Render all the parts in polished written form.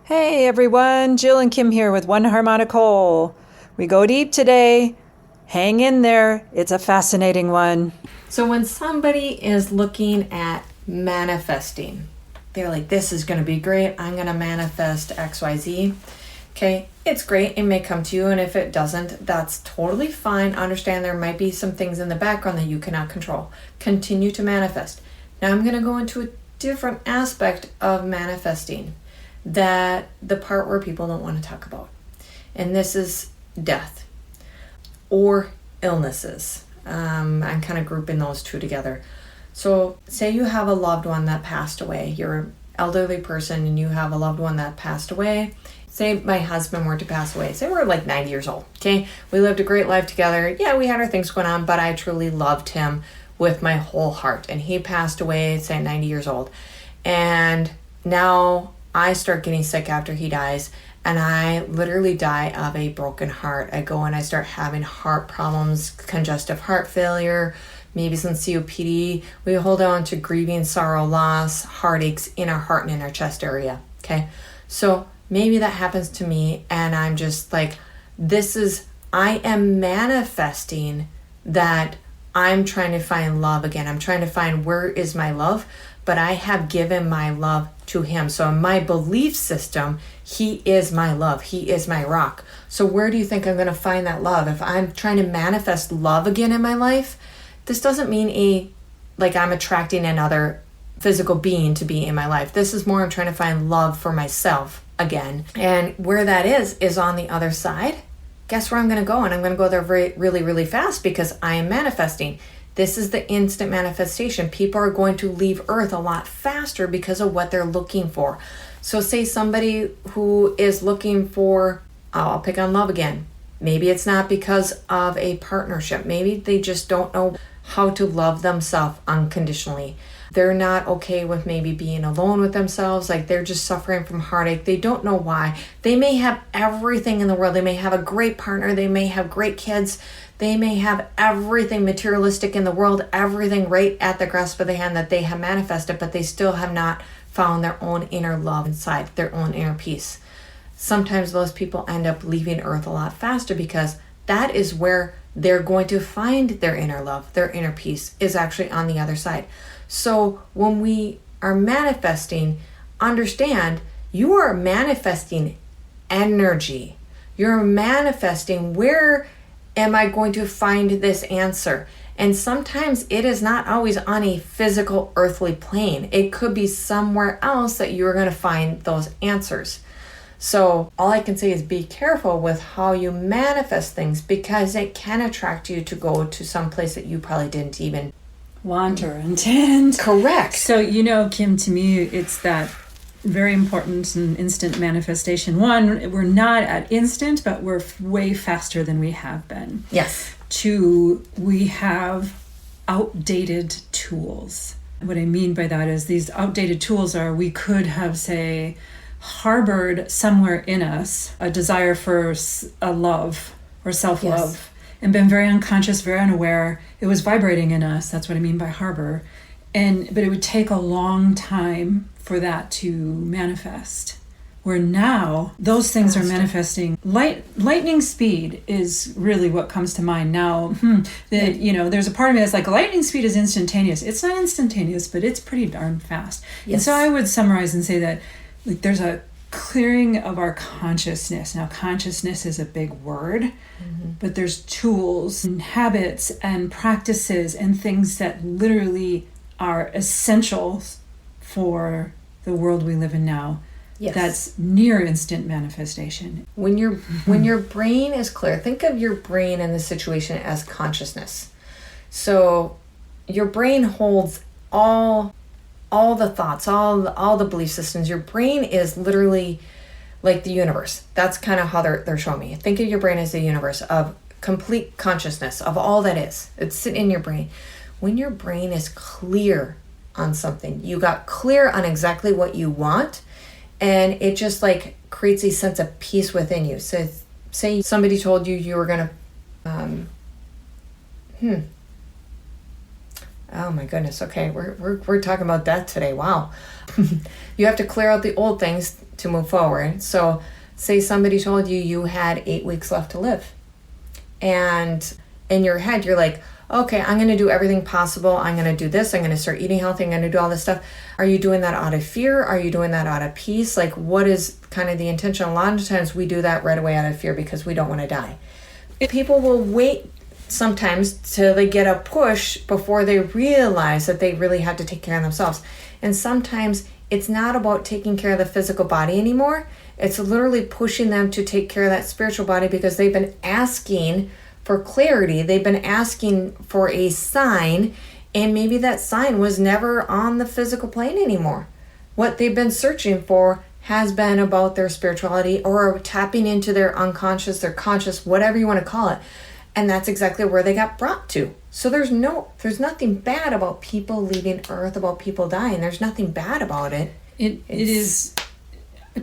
Hey everyone, Jill and Kim here with One Harmonic Whole. We go deep today. Hang in there, it's a fascinating one. So when somebody is looking at manifesting, they're like, this is going to be great. I'm going to manifest XYZ. Okay, it's great. It may come to you. And if it doesn't, that's totally fine. Understand there might be some things in the background that you cannot control. Continue to manifest. Now I'm going to go into a different aspect of manifesting, that the part where people don't want to talk about. And this is death or illnesses. I'm kind of grouping those two together. So say you have a loved one that passed away. You're an elderly person and you have a loved one that passed away. Say my husband were to pass away. Say we're like 90 years old. Okay, we lived a great life together. Yeah, we had our things going on, but I truly loved him with my whole heart. And he passed away, say 90 years old. And now I start getting sick after he dies, and I literally die of a broken heart. I go and I start having heart problems, congestive heart failure, maybe some COPD. We hold on to grieving, sorrow, loss, heartaches in our heart and in our chest area. Okay, so maybe that happens to me, and I'm just like, I am manifesting that I'm trying to find love again. I'm trying to find where is my love, but I have given my love to him. So in my belief system, he is my love. He is my rock. So where do you think I'm going to find that love? If I'm trying to manifest love again in my life, this doesn't mean I'm attracting another physical being to be in my life. This is more I'm trying to find love for myself again. And where that is on the other side. Guess where I'm going to go? And I'm going to go there really, really fast because I am manifesting. This is the instant manifestation. People are going to leave Earth a lot faster because of what they're looking for. So say somebody who is looking for, I'll pick on love again. Maybe it's not because of a partnership. Maybe they just don't know how to love themselves unconditionally. They're not okay with maybe being alone with themselves. Like they're just suffering from heartache. They don't know why. They may have everything in the world. They may have a great partner. They may have great kids. They may have everything materialistic in the world, everything right at the grasp of the hand that they have manifested, but they still have not found their own inner love inside, their own inner peace. Sometimes those people end up leaving Earth a lot faster because that is where they're going to find their inner love, their inner peace is actually on the other side. So when we are manifesting, understand you are manifesting energy. You're manifesting where am I going to find this answer? And sometimes it is not always on a physical earthly plane. It could be somewhere else that you're going to find those answers. So all I can say is be careful with how you manifest things because it can attract you to go to some place that you probably didn't even Want or intend. Correct. So, Kim, to me, it's that very important and instant manifestation. One, we're not at instant, but we're way faster than we have been. Yes. Two, we have outdated tools. What I mean by that is these outdated tools are we could have, say, harbored somewhere in us a desire for a love or self-love. Yes. And been very unconscious, very unaware. It was vibrating in us. That's what I mean by harbor. But it would take a long time for that to manifest. Where now, those things are manifesting. Lightning speed is really what comes to mind now. There's a part of me that's like, lightning speed is instantaneous. It's not instantaneous, but it's pretty darn fast. Yes. And so I would summarize and say that there's a clearing of our consciousness. Now, consciousness is a big word, but there's tools and habits and practices and things that literally are essential for the world we live in now. Yes. That's near instant manifestation. When your brain is clear, think of your brain in this situation as consciousness. So your brain holds all the thoughts, all the belief systems. Your brain is literally like the universe. That's kind of how they're showing me. Think of your brain as the universe of complete consciousness of all that is. It's sitting in your brain. When your brain is clear on something, you got clear on exactly what you want, and it just creates a sense of peace within you. So say somebody told you were gonna Oh my goodness. Okay, we're talking about death today. Wow. You have to clear out the old things to move forward. So say somebody told you you had 8 weeks left to live. And in your head, you're like, okay, I'm going to do everything possible. I'm going to do this. I'm going to start eating healthy. I'm going to do all this stuff. Are you doing that out of fear? Are you doing that out of peace? Like, what is kind of the intention? A lot of times we do that right away out of fear because we don't want to die. People will wait sometimes till they get a push before they realize that they really have to take care of themselves. And sometimes it's not about taking care of the physical body anymore. It's literally pushing them to take care of that spiritual body because they've been asking for clarity. They've been asking for a sign, and maybe that sign was never on the physical plane anymore. What they've been searching for has been about their spirituality or tapping into their unconscious, their conscious, whatever you want to call it. And that's exactly where they got brought to. So there's nothing bad about people leaving Earth, about people dying. There's nothing bad about it. It is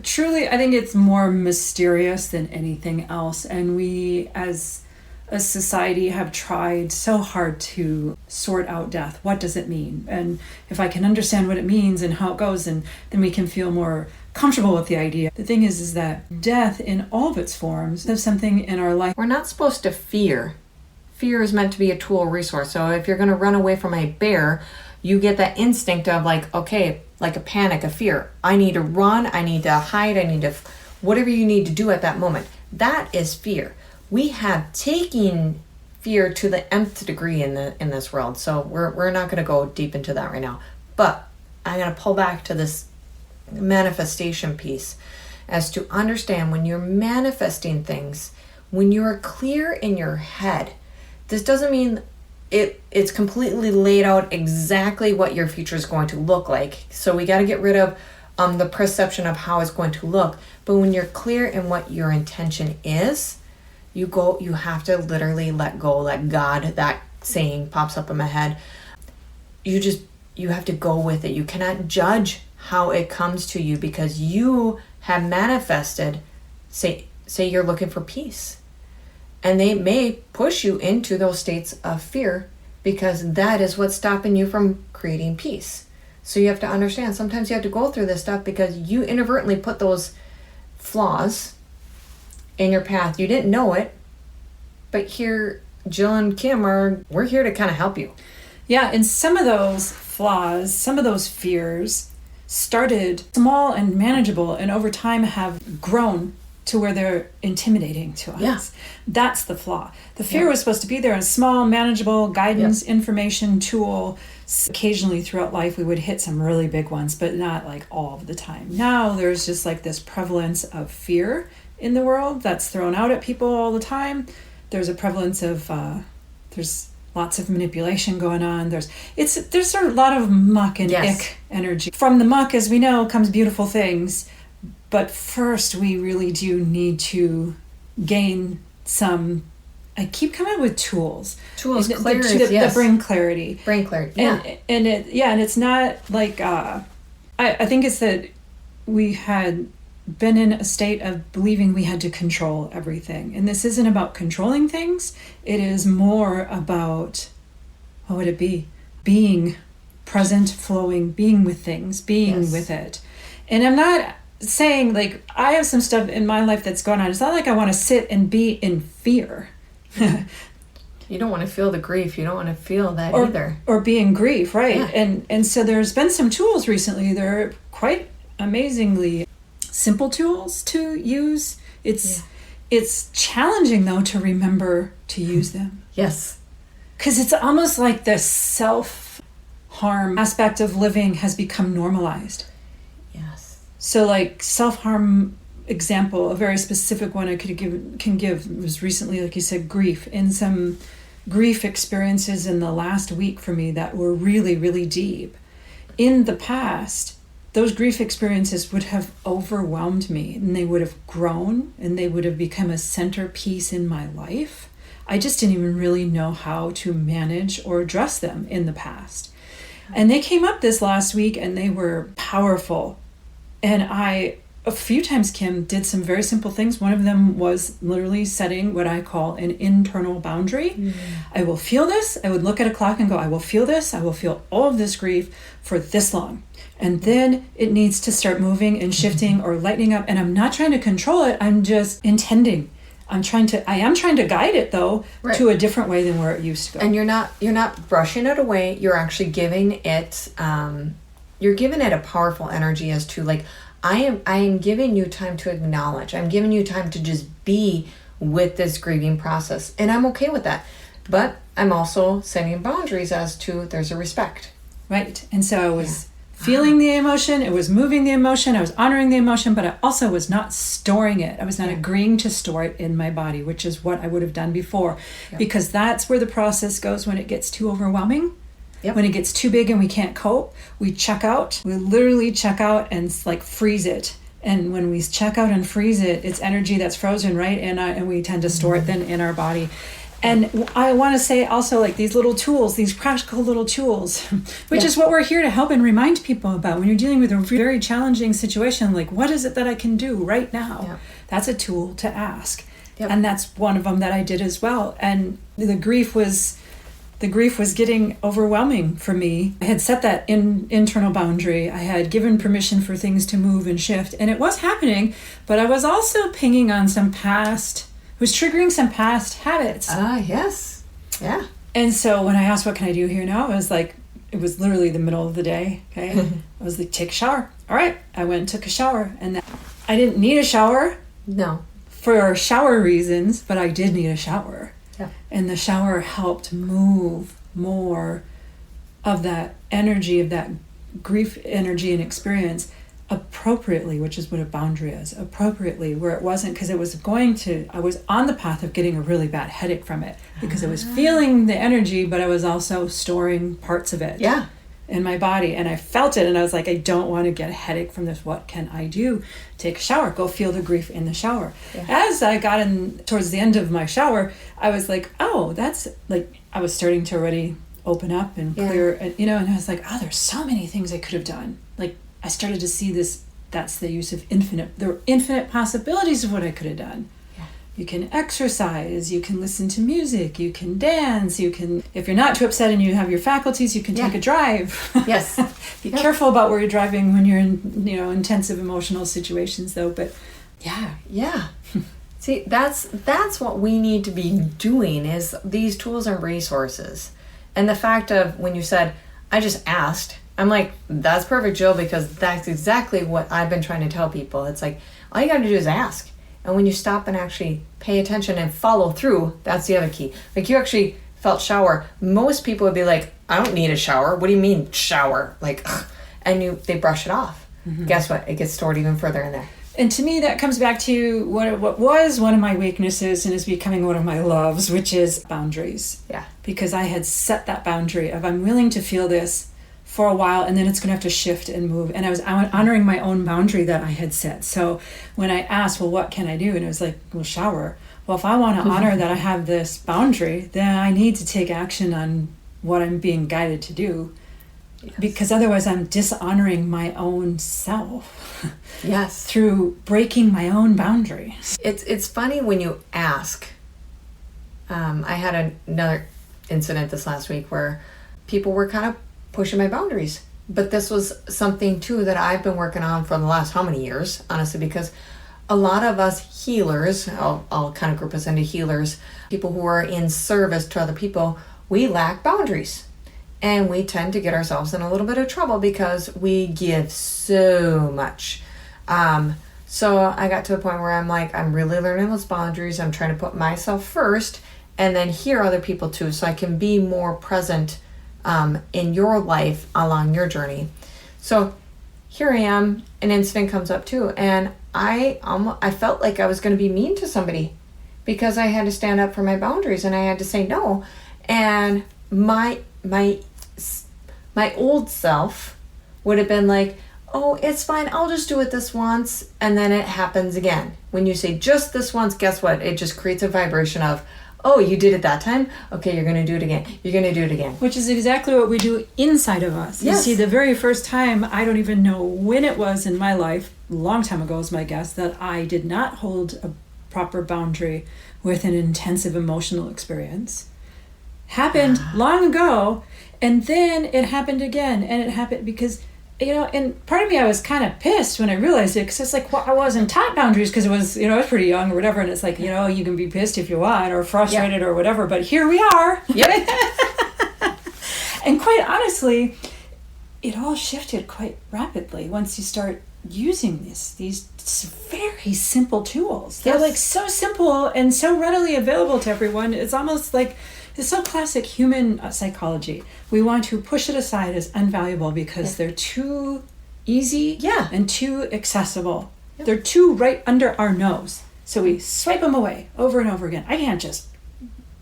truly, I think it's more mysterious than anything else. And we as a society have tried so hard to sort out death. What does it mean? And if I can understand what it means and how it goes, and then we can feel more comfortable with the idea. The thing is that death in all of its forms is something in our life. We're not supposed to fear. Fear is meant to be a tool, resource. So if you're going to run away from a bear, you get that instinct of like, okay, like a panic, a fear. I need to run, I need to hide, I need to, whatever you need to do at that moment. That is fear. We have taken fear to the nth degree in this world. So we're not going to go deep into that right now. But I'm going to pull back to this manifestation piece as to understand when you're manifesting things, when you're clear in your head. This doesn't mean it's completely laid out exactly what your future is going to look like. So we got to get rid of the perception of how it's going to look. But when you're clear in what your intention is, you have to literally let go, let God, that saying pops up in my head. You have to go with it. You cannot judge how it comes to you because you have manifested, say you're looking for peace. And they may push you into those states of fear because that is what's stopping you from creating peace. So you have to understand, sometimes you have to go through this stuff because you inadvertently put those flaws in your path. You didn't know it, but here, Jill and Kim we're here to kind of help you. Yeah, and some of those flaws, some of those fears started small and manageable and over time have grown to where they're intimidating to us. Yeah. That's the flaw. The fear was supposed to be there, a small, manageable guidance, information tool. Occasionally throughout life, we would hit some really big ones, but not like all of the time. Now there's just like this prevalence of fear in the world that's thrown out at people all the time. There's a prevalence of, there's lots of manipulation going on. There's sort of a lot of muck and ick energy. From the muck, as we know, comes beautiful things. But first, we really do need to gain some. I keep coming up with tools. Clarity, that bring clarity. Bring clarity. And it's not like I think it's that we had been in a state of believing we had to control everything, and this isn't about controlling things. It is more about what would it be? Being present, flowing, being with things, being with it. And I'm not saying like I have some stuff in my life that's going on. It's not like I want to sit and be in fear. You don't want to feel the grief. You don't want to feel that either. Or be in grief, right? Yeah. And so there's been some tools recently. They're quite amazingly simple tools to use. It's challenging though to remember to use them. Yes. Because it's almost like the self-harm aspect of living has become normalized. Yes. So like self-harm example, a very specific one I can give was recently, like you said, grief. And some grief experiences in the last week for me that were really, really deep. In the past, those grief experiences would have overwhelmed me and they would have grown and they would have become a centerpiece in my life. I just didn't even really know how to manage or address them in the past. And they came up this last week and they were powerful. And I a few times, Kim, did some very simple things. One of them was literally setting what I call an internal boundary. I will feel this. I would look at a clock and go, I will feel this. I will feel all of this grief for this long. And then it needs to start moving and shifting or lightening up. And I'm not trying to control it. I'm just intending. I am trying to guide it though, to a different way than where it used to go. And you're not brushing it away. You're actually giving it, you're giving it a powerful energy as to like, I am giving you time to acknowledge. I'm giving you time to just be with this grieving process. And I'm okay with that. But I'm also setting boundaries as to there's a respect. Right. And so I was feeling the emotion. It was moving the emotion. I was honoring the emotion, but I also was not storing it. I was not agreeing to store it in my body, which is what I would have done before. Because that's where the process goes when it gets too overwhelming. When it gets too big and we can't cope, we check out. We literally check out and like freeze it. And when we check out and freeze it, it's energy that's frozen, right? And we tend to store it then in our body. And I want to say also like these little tools, these practical little tools, which is what we're here to help and remind people about. When you're dealing with a very challenging situation, like what is it that I can do right now? That's a tool to ask. And that's one of them that I did as well. And the grief was getting overwhelming for me. I had set that internal boundary. I had given permission for things to move and shift, and it was happening, but I was also pinging on was triggering some past habits. Yes. Yeah. And so when I asked, what can I do here now? It was literally the middle of the day. Okay. I was like, take a shower. All right. I went and took a shower, and I didn't need a shower. No. For shower reasons, but I did need a shower. And the shower helped move more of that energy, of that grief energy and experience appropriately, which is what a boundary is, appropriately, where it wasn't, because I was on the path of getting a really bad headache from it, because I was feeling the energy, but I was also storing parts of it in my body. And I felt it, and I was like, I don't want to get a headache from this. What can I do? Take a shower, go feel the grief in the shower. As I got in towards the end of my shower, I was like, oh, that's like, I was starting to already open up and clear, and I was like, oh, there's so many things I could have done. Like, I started to see this, that's the use of there were infinite possibilities of what I could have done. You can exercise, you can listen to music, you can dance, if you're not too upset and you have your faculties, you can take a drive. Yes. Be careful about where you're driving when you're in, intensive emotional situations though, but Yeah. See, that's what we need to be doing, is these tools and resources. And the fact of when you said, I just asked, I'm like, that's perfect, Jill, because that's exactly what I've been trying to tell people. It's like, all you got to do is ask. And when you stop and actually pay attention and follow through, that's the other key. Like, you actually felt shower. Most people would be like, I don't need a shower. What do you mean shower? Like, ugh. And they brush it off. Guess what? It gets stored even further in there. And to me, that comes back to what was one of my weaknesses and is becoming one of my loves, which is boundaries. Because I had set that boundary of, I'm willing to feel this for a while, and then it's going to have to shift and move. And I was honoring my own boundary that I had set. So when I asked, well, what can I do? And it was like, well, shower. Well, if I want to honor that I have this boundary, then I need to take action on what I'm being guided to do. Because otherwise I'm dishonoring my own self. Through breaking my own boundary. It's funny when you ask. I had another incident this last week where people were kind of pushing my boundaries. But this was something too that I've been working on for the last how many years, honestly, because a lot of us healers, I'll kind of group us into healers, people who are in service to other people, we lack boundaries. And we tend to get ourselves in a little bit of trouble because we give so much. So I got to a point where I'm like, I'm really learning those boundaries. I'm trying to put myself first and then hear other people too, so I can be more present in your life along your journey. So here I am, an incident comes up too, and I felt like I was going to be mean to somebody because I had to stand up for my boundaries and I had to say no. And my old self would have been like, oh, it's fine, I'll just do it this once, and then it happens again. When you say just this once, guess what? It just creates a vibration of, Oh, you did it that time? Okay, you're going to do it again. You're going to do it again. Which is exactly what we do inside of us. Yes. You see, the very first time, I don't even know when it was in my life, a long time ago is my guess, that I did not hold a proper boundary with an intensive emotional experience. Happened long ago, and then it happened again, and it happened because, and part of me, I was kind of pissed when I realized it, because it's like, well, I wasn't taught boundaries because it was, I was pretty young or whatever, and it's like, you can be pissed if you want or frustrated or whatever, but here we are. Yep. And quite honestly, it all shifted quite rapidly once you start using these very simple tools. They're like so simple and so readily available to everyone. It's almost like it's so classic human psychology. We want to push it aside as unvaluable because they're too easy and too accessible. Yep. They're too right under our nose. So we swipe them away over and over again. I can't just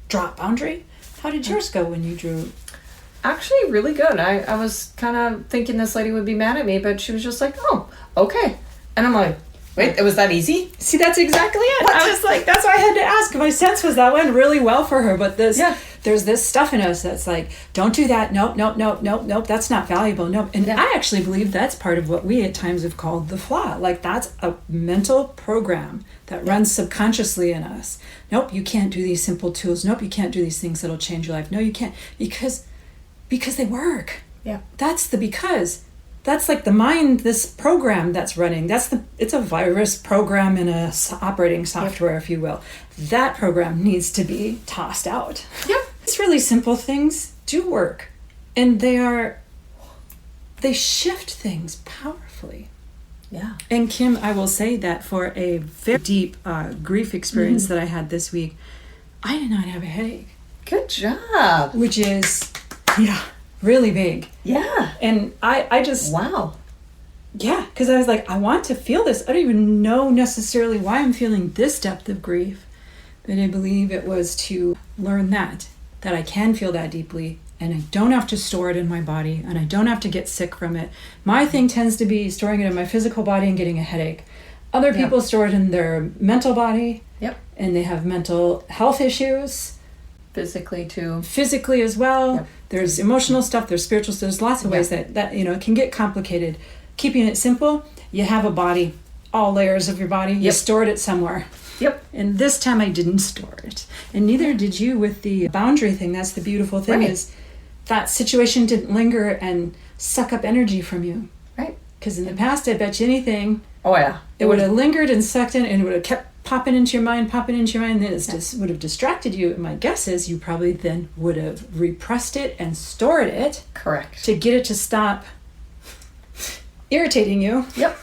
draw a boundary. How did yours go when you drew? Actually, really good. I was kind of thinking this lady would be mad at me, but she was just like, oh, okay. And I'm like, wait, it was that easy? See, that's exactly it. What? I was like, that's why I had to ask. My sense was that went really well for her, but there's this stuff in us that's like, don't do that. Nope, that's not valuable. Nope. And I actually believe that's part of what we at times have called the flaw. Like, that's a mental program that runs subconsciously in us. Nope, you can't do these simple tools. Nope, you can't do these things that'll change your life. No, you can't. Because they work. Yeah. That's the because. That's like the mind, this program that's running. It's a virus program in a operating software, if you will. That program needs to be tossed out. Yep. These really simple things do work. And they shift things powerfully. Yeah. And Kim, I will say that for a very deep grief experience that I had this week, I did not have a headache. Good job. Which is... yeah, really big. Yeah. And I just... wow. Yeah, because I was like, I want to feel this. I don't even know necessarily why I'm feeling this depth of grief. But I believe it was to learn that I can feel that deeply, and I don't have to store it in my body, and I don't have to get sick from it. My thing tends to be storing it in my physical body and getting a headache. Other people store it in their mental body. Yep. And they have mental health issues. Physically too. Physically as well. Yep. There's emotional stuff, there's spiritual stuff, there's lots of ways that it can get complicated. Keeping it simple, you have a body, all layers of your body, you stored it somewhere. Yep. And this time I didn't store it. And neither did you with the boundary thing. That's the beautiful thing is that situation didn't linger and suck up energy from you. Right. Because in the past, I bet you anything. Oh yeah. It would have lingered and sucked in, and it would have kept popping into your mind, then it just would have distracted you. And my guess is you probably then would have repressed it and stored it. Correct. To get it to stop irritating you. Yep.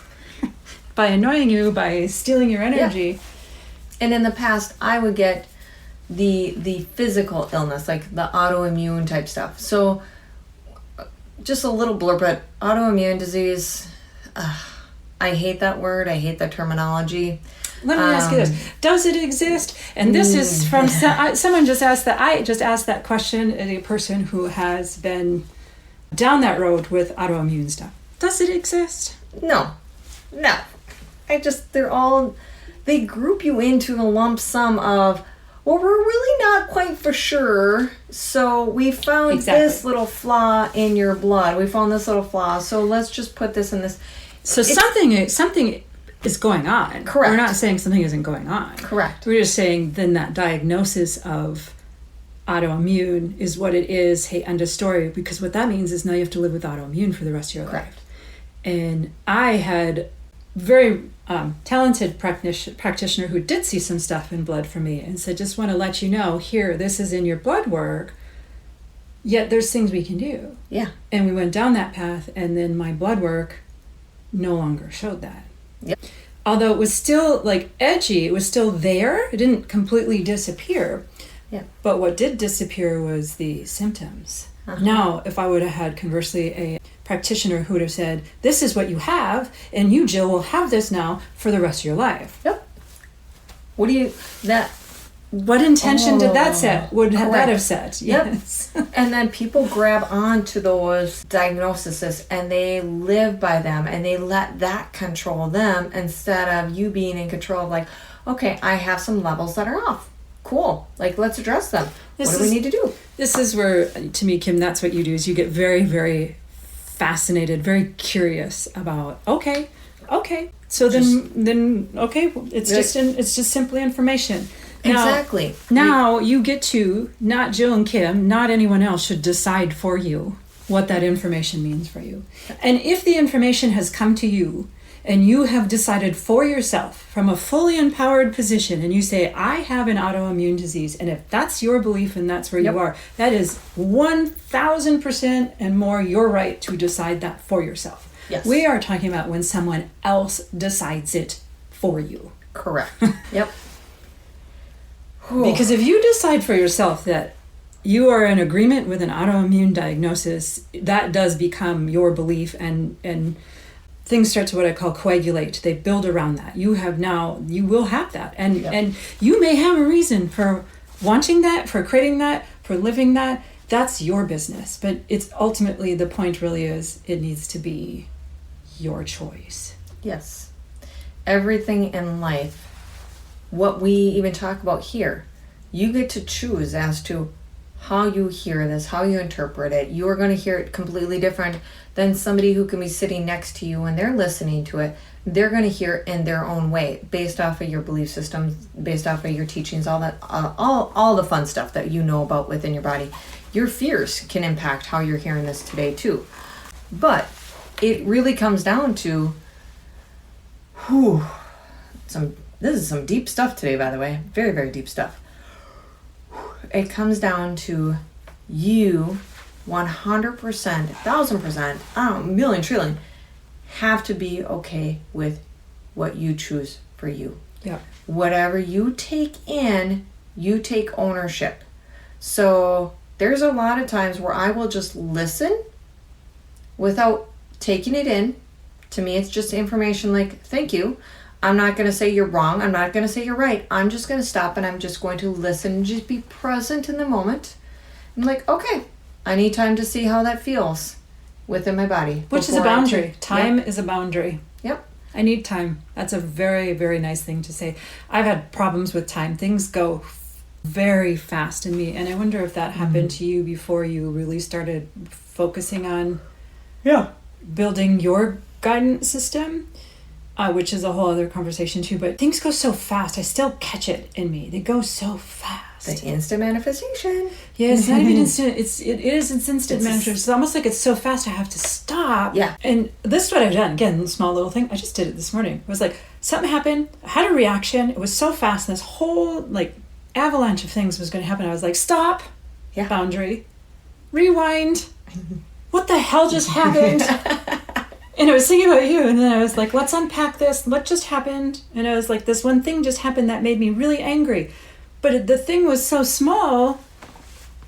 By annoying you, by stealing your energy. Yeah. And in the past, I would get the physical illness, like the autoimmune type stuff. So just a little blurb, but autoimmune disease, I hate that word. I hate the terminology. Let me ask you this. Does it exist? And this is from someone just asked that. I just asked that question as a person who has been down that road with autoimmune stuff. Does it exist? No. They group you into a lump sum of, well, we're really not quite for sure. So we found this little flaw in your blood. We found this little flaw. So let's just put this in this. So something is going on. Correct. We're not saying something isn't going on. Correct. We're just saying then that diagnosis of autoimmune is what it is. Hey, end of story. Because what that means is now you have to live with autoimmune for the rest of your life. And I had very talented practitioner who did see some stuff in blood for me and said, just want to let you know, here, this is in your blood work. Yet there's things we can do. Yeah. And we went down that path, and then my blood work no longer showed that. Yep. Although it was still like edgy, it was still there. It didn't completely disappear. Yeah. But what did disappear was the symptoms. Uh-huh. Now, if I would have had conversely a practitioner who would have said, this is what you have, and you, Jill, will have this now for the rest of your life. Yep. What intention did that set? Would have that have set? Yes. Yep. And then people grab onto those diagnoses and they live by them and they let that control them instead of you being in control of like, okay, I have some levels that are off. cool. Like, let's address them. What do we need to do? This is where, to me, Kim, that's what you do, is you get very, very fascinated, very curious about, okay. So then, okay, it's just simply information. Now, exactly. Now you get to, not Jill and Kim, not anyone else should decide for you what that information means for you. And if the information has come to you and you have decided for yourself from a fully empowered position, and you say, I have an autoimmune disease, and if that's your belief and that's where you are, that is 1,000% and more your right to decide that for yourself. Yes. We are talking about when someone else decides it for you. Correct. Yep. Because if you decide for yourself that you are in agreement with an autoimmune diagnosis, that does become your belief, and things start to what I call coagulate. They build around that. You will have that. And you may have a reason for wanting that, for creating that, for living that. That's your business. But it's ultimately, the point really is, it needs to be your choice. Yes. Everything in life, what we even talk about here, you get to choose as to how you hear this, how you interpret it. You are going to hear it completely different than somebody who can be sitting next to you and they're listening to it. They're going to hear it in their own way, based off of your belief systems, based off of your teachings, all that, all the fun stuff that you know about within your body. Your fears can impact how you're hearing this today too. But it really comes down to, this is some deep stuff today, by the way. Very, very deep stuff. It comes down to you 100%, 1,000%, I don't know, million, trillion, have to be okay with what you choose for you. Yeah. Whatever you take in, you take ownership. So there's a lot of times where I will just listen without taking it in. To me, it's just information like, thank you. I'm not going to say you're wrong. I'm not going to say you're right. I'm just going to stop and I'm just going to listen and just be present in the moment. I'm like, okay, I need time to see how that feels within my body. Which is a boundary. Time is a boundary. Yep. I need time. That's a very, very nice thing to say. I've had problems with time. Things go very fast in me. And I wonder if that happened to you before you really started focusing on building your guidance system. Which is a whole other conversation too, but things go so fast. I still catch it in me. They go so fast. The instant manifestation. Yeah, it's not even instant. It's instant manifestation. It's almost like it's so fast I have to stop. Yeah. And this is what I've done. Again, small little thing. I just did it this morning. It was like something happened. I had a reaction. It was so fast, and this whole like avalanche of things was going to happen. I was like, stop. Yeah. Boundary. Rewind. What the hell just happened? And I was thinking about you, and then I was like, let's unpack this. What just happened? And I was like, this one thing just happened that made me really angry. But the thing was so small,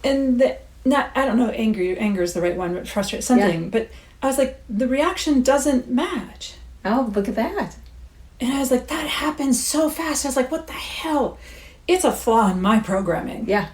and I don't know, anger is the right one, but frustrated, something. Yeah. But I was like, the reaction doesn't match. Oh, look at that. And I was like, that happened so fast. I was like, what the hell? It's a flaw in my programming. Yeah.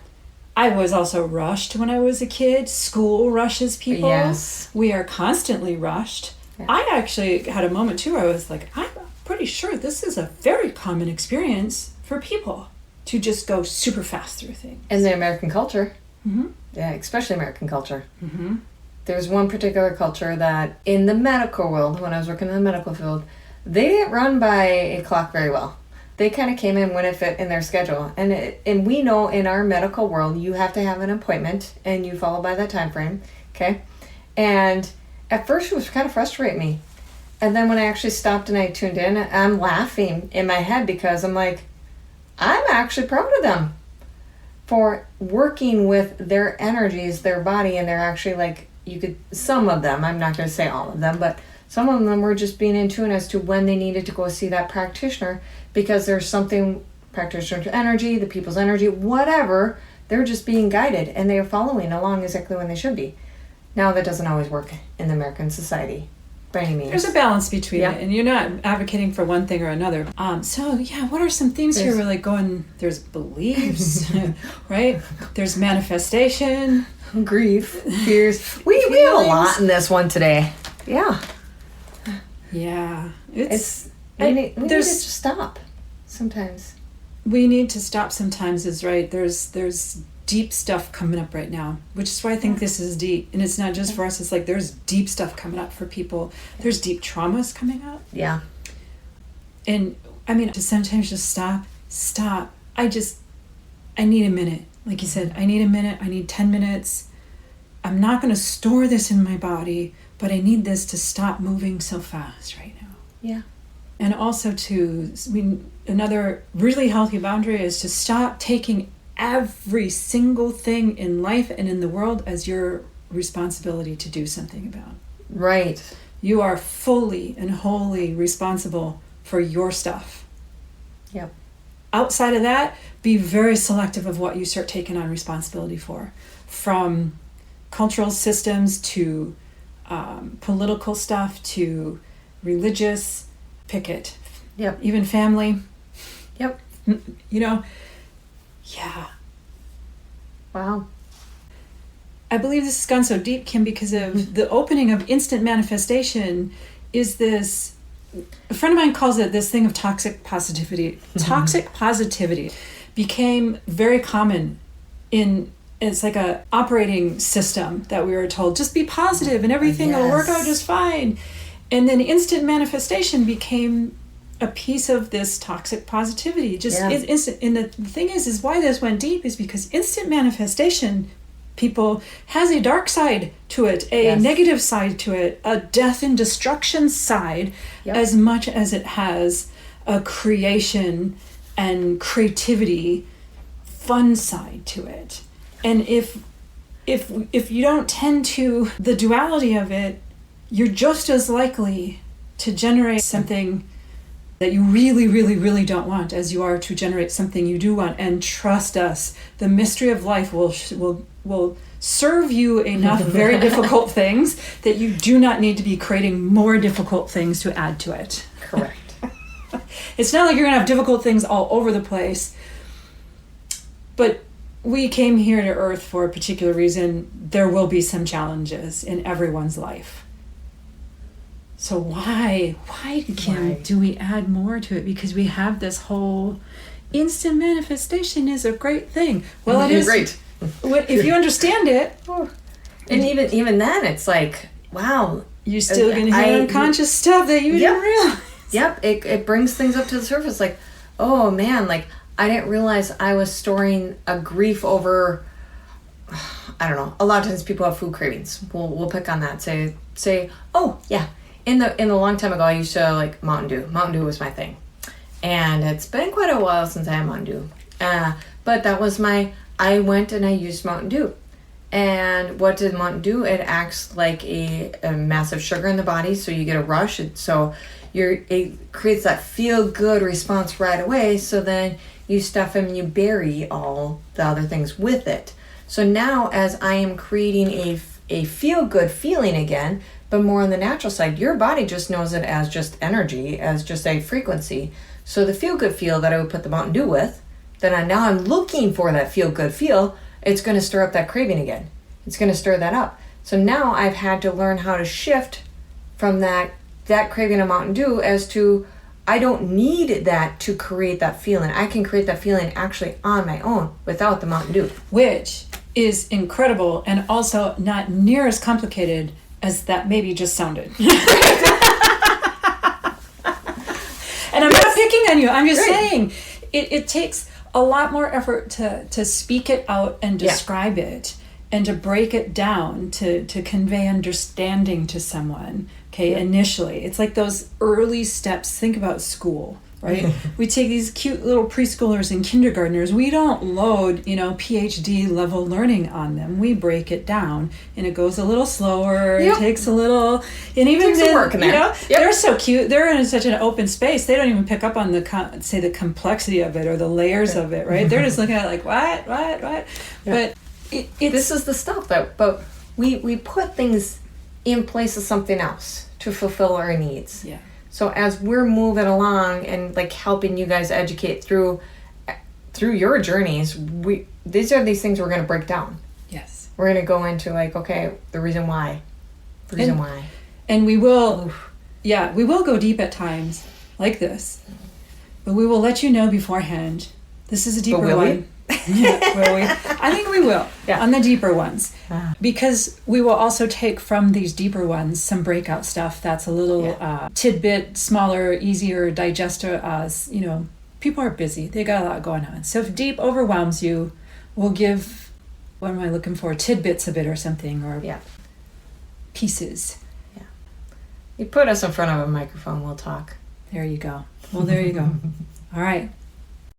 I was also rushed when I was a kid. School rushes people. Yes. We are constantly rushed. Yeah. I actually had a moment too where I was like, I'm pretty sure this is a very common experience for people to just go super fast through things. In the American culture. Mm-hmm. Yeah, especially American culture. Mm-hmm. There's one particular culture that in the medical world, when I was working in the medical field, they didn't run by a clock very well. They kind of came in when it fit in their schedule. And we know in our medical world, you have to have an appointment and you follow by that time frame. Okay? And at first, it was kind of frustrating me. And then when I actually stopped and I tuned in, I'm laughing in my head because I'm like, I'm actually proud of them for working with their energies, their body, and they're actually like, some of them, I'm not going to say all of them, but some of them were just being in tune as to when they needed to go see that practitioner because there's something, practitioner energy, the people's energy, whatever, they're just being guided and they're following along exactly when they should be. Now, that doesn't always work in the American society, by any means. There's a balance between it, and you're not advocating for one thing or another. What are some themes here? We're like going, there's beliefs, right? There's manifestation. Grief, fears. We have a lot in this one today. Yeah. Yeah. We need to stop sometimes. we need to stop sometimes is right. There's deep stuff coming up right now, which is why I think this is deep. And it's not just for us, it's like there's deep stuff coming up for people. There's deep traumas coming up. Yeah. And I mean, just sometimes just stop. I need a minute. Like you said, I need a minute. I need 10 minutes. I'm not going to store this in my body, but I need this to stop moving so fast right now. Yeah. And also another really healthy boundary is to stop taking every single thing in life and in the world as your responsibility to do something about. Right. You are fully and wholly responsible for your stuff. Yep. Outside of that, be very selective of what you start taking on responsibility for. From cultural systems to political stuff to religious, pick it. Yep. Even family. Yep. Yeah. Wow. I believe this has gone so deep, Kim, because of the opening of instant manifestation is this, a friend of mine calls it this thing of toxic positivity. Toxic positivity became very common it's like a operating system that we were told, just be positive and everything will work out just fine. And then instant manifestation became a piece of this toxic positivity. It's instant. And the thing is why this went deep is because instant manifestation, people, has a dark side to it, a negative side to it, a death and destruction side, as much as it has a creation and creativity, fun side to it. And if you don't tend to the duality of it, you're just as likely to generate something that you really, really, really don't want as you are to generate something you do want. And trust us, the mystery of life will serve you enough very difficult things that you do not need to be creating more difficult things to add to it. Correct. It's not like you're going to have difficult things all over the place, but we came here to Earth for a particular reason. There will be some challenges in everyone's life. So why, Kim, do we add more to it? Because we have this whole instant manifestation is a great thing. Well, it is great. If you understand it. And even then, it's like, wow. You're still going to hear unconscious stuff that you didn't realize. Yep, it brings things up to the surface. Like, oh man, like I didn't realize I was storing a grief over, I don't know. A lot of times people have food cravings. We'll pick on that. Say, oh yeah. In the long time ago, I used to like Mountain Dew. Mountain Dew was my thing. And it's been quite a while since I had Mountain Dew. But that was I went and I used Mountain Dew. And what did Mountain do? It acts like a massive sugar in the body, so you get a rush. It creates that feel-good response right away, so then you stuff and you bury all the other things with it. So now as I am creating a feel-good feeling again, but more on the natural side, your body just knows it as just energy, as just a frequency. So the feel-good feel that I would put the Mountain Dew with, then now I'm looking for that feel-good feel, it's going to stir up that craving again. It's going to stir that up. So now I've had to learn how to shift from that craving of Mountain Dew as to I don't need that to create that feeling. I can create that feeling actually on my own without the Mountain Dew. Which is incredible and also not near as complicated as that maybe just sounded. And I'm not picking on you. I'm just saying it takes a lot more effort to speak it out and describe it and to break it down to convey understanding to someone. Okay, initially. It's like those early steps. Think about school, right? We take these cute little preschoolers and kindergartners. We don't load, PhD level learning on them. We break it down and it goes a little slower. It takes a little, and even then, work in there. They're so cute. They're in such an open space. They don't even pick up on the complexity of it or the layers of it, right? They're just looking at it like, what? Yeah. But this is the stuff but we put things in place of something else to fulfill our needs. Yeah. So as we're moving along and like helping you guys educate through your journeys, these are these things we're going to break down. Yes. We're going to go into like, okay, the reason why. And we will, we will go deep at times like this, but we will let you know beforehand This is a deeper will we? one. Yeah, will we? I think we will. Yeah. On the deeper ones. Ah. Because we will also take from these deeper ones some breakout stuff that's a little tidbit, smaller, easier, digester. People are busy. They got a lot going on. So if deep overwhelms you, we'll give, what am I looking for? Tidbits of it or something, or pieces. Yeah. You put us in front of a microphone, we'll talk. There you go. Well, there you go. All right.